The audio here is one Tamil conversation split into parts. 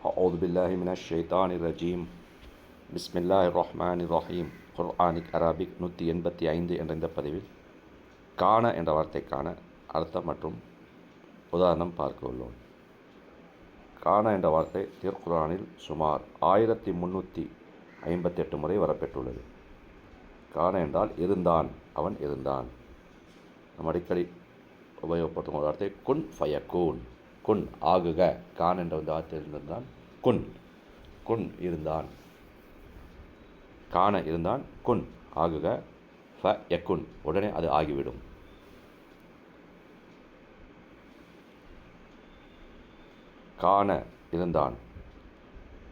أعوذ بالله من الشيطان الرجيم بسم الله الرحمن الرحيم குர்ஆனிக் அரபிக் 185 என்ற இந்த பதிவில் காண என்ற வார்த்தைக்கான அர்த்தம் மற்றும் உதாரணம் பார்க்க உள்ளோம். காண என்ற வார்த்தை திருக்குர்ஆனில் சுமார் 1358 முறை வரப்பெற்றுள்ளது. காண என்றால் இருந்தான், அவன் இருந்தான். நம்ம அடிக்கடி உபயோகப்படுத்தும் ஒரு வார்த்தை குன் ஃபயக்கூன், குன் ஆகுக. கான் என்ற இந்த வார்த்தை இருந்தான், குன் குன் இருந்தான், காண இருந்தான், குன் ஆகுக, ஃப யக்குன் உடனே அது ஆகிவிடும். காண இருந்தான்.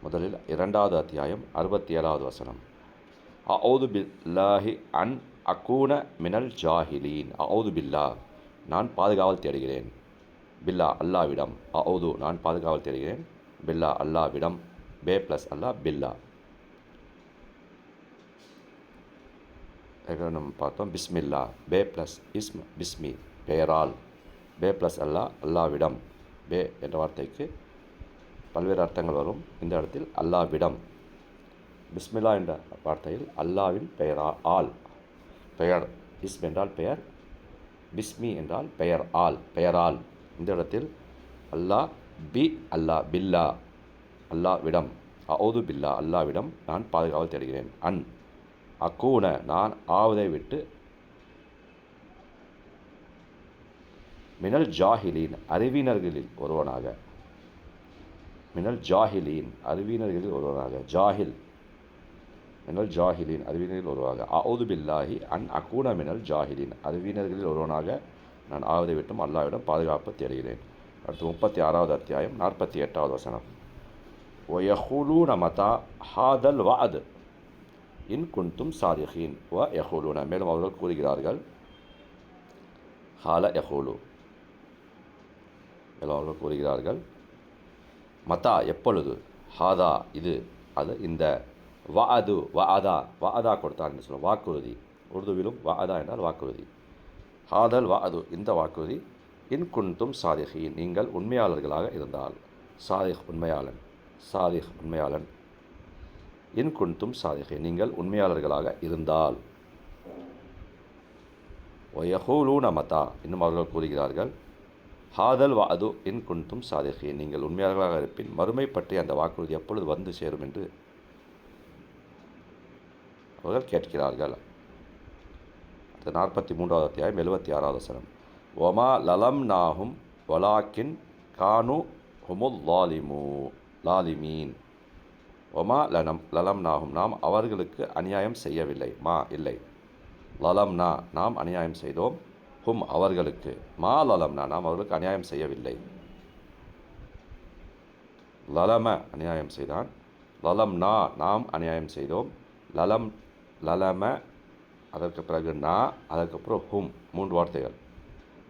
முதலில் 2வது அத்தியாயம் 67வது வசனம். அஊது பில்லாஹி அன் அகூன மினல் ஜாஹிலீன். அஊது பில்லா நான் பாதுகாவல் தேடுகிறேன், பில்லா அல்லாவிடம். அஊது நான் பாதுகாவல் தேடுகிறேன், பில்லா அல்லாவிடம். பே ப்ளஸ் அல்லா பில்லா. நம்ம பார்த்தோம் பிஸ்மில்லா, பே ப்ளஸ் இஸ்ம் பிஸ்மி பெயரால், பே ப்ளஸ் அல்லா அல்லாவிடம். பே என்ற வார்த்தைக்கு பல்வேறு அர்த்தங்கள் வரும். இந்த இடத்தில் அல்லாவிடம். பிஸ்மில்லா என்ற வார்த்தையில் அல்லாவின் ஆல் பெயர். இஸ்ம் என்றால் பெயர், பிஸ்மி என்றால் பெயர், ஆல் பெயரால். இந்த இடத்தில் அல்லா பி அல்லா பில்லா அல்லாவிடம். அஊது பில்லா அல்லாவிடம் நான் பாதுகாவல் தேடுகிறேன். அன் அக்கூன நான் ஆவதை விட்டு, மினல் ஜாஹிலீன் அறிவினர்களில் ஒருவனாக, மினல் ஜாஹிலீன் அறிவினர்களில் ஒருவனாக, ஜாஹில் மினல் ஜாஹிலீன் அறிவினர்களில் ஒருவனாக. அஊது பில்லாஹி அன் அக்கூன மினல் ஜாஹிலீன் அறிவினர்களில் ஒருவனாக நான் ஆவதை விட்டும் அல்லாவிடம் பாதுகாப்பு தேடுகிறேன். அடுத்து 36வது அத்தியாயம் 48வது வசனம். வயஹூலூன மதா ஹாதல் வஅத் இன் குன்தும் சாதிகீன். வ யஹூலூன மேலும் அவர்கள் கூறுகிறார்கள், ஹால யஹூலு மேலும் அவர்கள் கூறுகிறார்கள், மதா எப்பொழுது, ஹாதா இது, அது இந்த, வஅது வஅதா வஅதா கொடுத்தார் என்று சொல்லுவோம், வாக்குறுதி. உருதுவிலும் வஅதா என்றால் வாக்குறுதி. ஹாதல் வஅது இந்த வாக்குறுதி, இன் குன்தும் சாதிகீன் நீங்கள் உண்மையாளர்களாக இருந்தால். சாதிக் உண்மையாளன், சாதிக் உண்மையாளன். இன் குன்தும் சாதிகீன் நீங்கள் உண்மையாளர்களாக இருந்தால். வயஹூலூன மதா இன்னும் அவர்கள் கூறுகிறார்கள், ஹாதல் வஅது இன் குன்தும் சாதிகீன் நீங்கள் உண்மையாளர்களாக இருப்பின் மறுமை பற்றி அந்த வாக்குறுதி எப்பொழுது வந்து சேரும் என்று அவர்கள் கேட்கிறார்கள். 43வது அத்தியாயம் 76வது வசனம். ஒமா லலம் நாகும் வலாக்கின் கானு ஹுமுல் லாலிமீன். ஒமா லலம் நாகும் நாம் அவர்களுக்கு அநியாயம் செய்யவில்லை. மா இல்லை, லலம்னா நாம் அநியாயம் செய்தோம், ஹும் அவர்களுக்கு, மா லலம்னா நாம் அவர்களுக்கு அநியாயம் செய்யவில்லை. லலம அநியாயம் செய்தான், லலம்னா நாம் அநியாயம் செய்தோம், லலம் லலம அதற்கு பிறகு நா, அதற்கப்புறம் ஹும் 3 வார்த்தைகள்.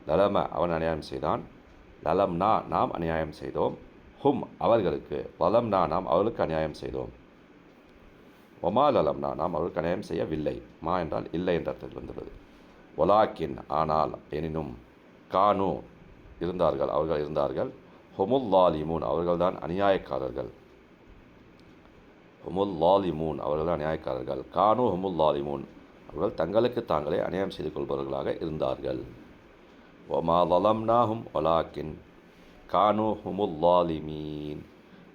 லலம அவன் அநியாயம் செய்தான், லலம்னா நாம் அநியாயம் செய்தோம், ஹும் அவர்களுக்கு, லலம்னா நாம் அவர்களுக்கு அநியாயம் செய்தோம், ஒமா லலம்னா நாம் அவர்களுக்கு அநியாயம் செய்யவில்லை. மா என்றால் இல்லை என்ற அர்த்தத்தில் வந்துள்ளது. ஒலாக்கின் ஆனால், எனினும், கானு இருந்தார்கள் அவர்கள் இருந்தார்கள், ஹுமுல் லாலிமூன் அவர்கள்தான் அநியாயக்காரர்கள், ஹுமுல் லாலிமூன் அவர்கள்தான் அநியாயக்காரர்கள், கானு ஹுமுல் லாலிமூன் அவர்கள் தங்களுக்கு தாங்களே அநியாயம் செய்து கொள்பவர்களாக இருந்தார்கள். ஒமா லலம்னாஹும் ஒலாக்கின் கானு ஹுமுல் லாலிமீன்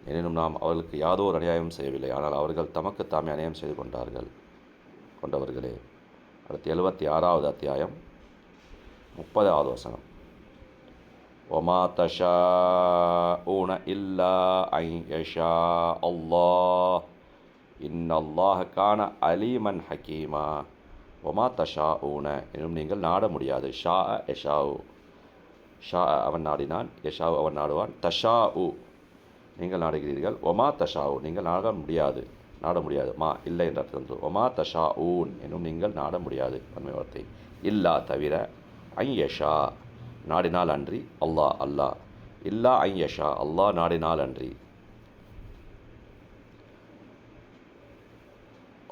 எனினும் நாம் அவர்களுக்கு யாதோர் அநியாயம் செய்யவில்லை, ஆனால் அவர்கள் தமக்கு தாமே அநியாயம் செய்து கொண்டவர்களே. அடுத்து 76வது அத்தியாயம் 30வது வசனம். ஒமா தஷாஊன இல்லா அன் யஷா அல்லாஹ் இன்னல்லாஹ கான அலீமன் ஹக்கீமா. ஒமா தஷாஊன எனும் நீங்கள் நாட முடியாது. ஷா யஷாவு, ஷா அவன் நாடினான், யஷாவு அவன் நாடுவான், தஷாஉ நீங்கள் நாடுகிறீர்கள், ஒமா தஷாவு நீங்கள் நாட முடியாது, மா இல்லை என்ற அர்த்தம். ஒமா தஷாஊன் எனும் நீங்கள் நாட முடியாது பன்மை வார்த்தை. இல்லா தவிர, ஐ யஷா நாடினால் அன்றி, அல்லாஹ் அல்லாஹ், இல்லா ஐ யஷா அல்லாஹ் நாடினால் அன்றி.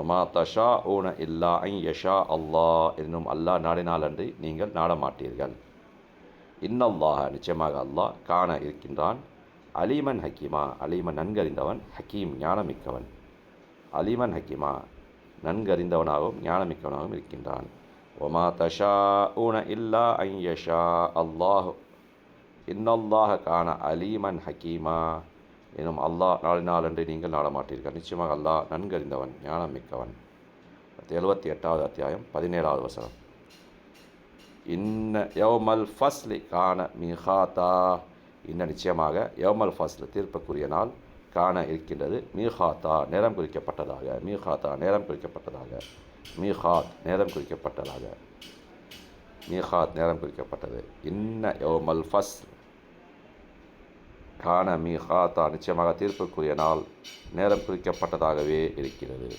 ஒமா தஷாஊன இல்லா ஐ யஷா அல்லாஹ் எனும் அல்லாஹ் நாடினால் அன்றி நீங்கள் நாட மாட்டீர்கள். இன்னல்லாஹ நிச்சயமாக அல்லாஹ் கான இருக்கின்றான், அலீமன் ஹக்கீமா, அலீமன் நன்கறிந்தவன், ஹக்கீம் ஞானமிக்கவன். அலீமன் ஹக்கீமா நன்கறிந்தவனாகவும் ஞானமிக்கவனாகவும் இருக்கின்றான். ஒமா தஷா ஊன இல்லா ஐயஷா அல்லாஹ் இன்னல்லாஹ கான அலீமன் ஹக்கீமா. எனும் அல்லாஹ் நாடினால் என்று நீங்கள் நாடமாட்டீர்கள். நிச்சயமாக அல்லாஹ் நன்கறிந்தவன் ஞானமிக்கவன். 78வது அத்தியாயம் 17வது வசனம். இன்ன யௌமல் ஃபஸ்லி கான மீகாத்தா. இன்ன நிச்சயமாக யௌமல் ஃபஸ்ல் தீர்ப்புக்குரிய நாள் காண இருக்கின்றது. மீகாத்தா நேரம் குறிக்கப்பட்டதாக. மீகாத்தா நேரம் குறிக்கப்பட்டதாக. மீகாத் நேரம் குறிக்கப்பட்டதாக. மீகாத் நேரம் குறிக்கப்பட்டது. இன்ன யௌமல் ஃபஸ்ல் கான மீகாத்தா நிச்சயமாக தீர்ப்புக்குரிய நாள் நேரம் குறிக்கப்பட்டதாகவே இருக்கிறது.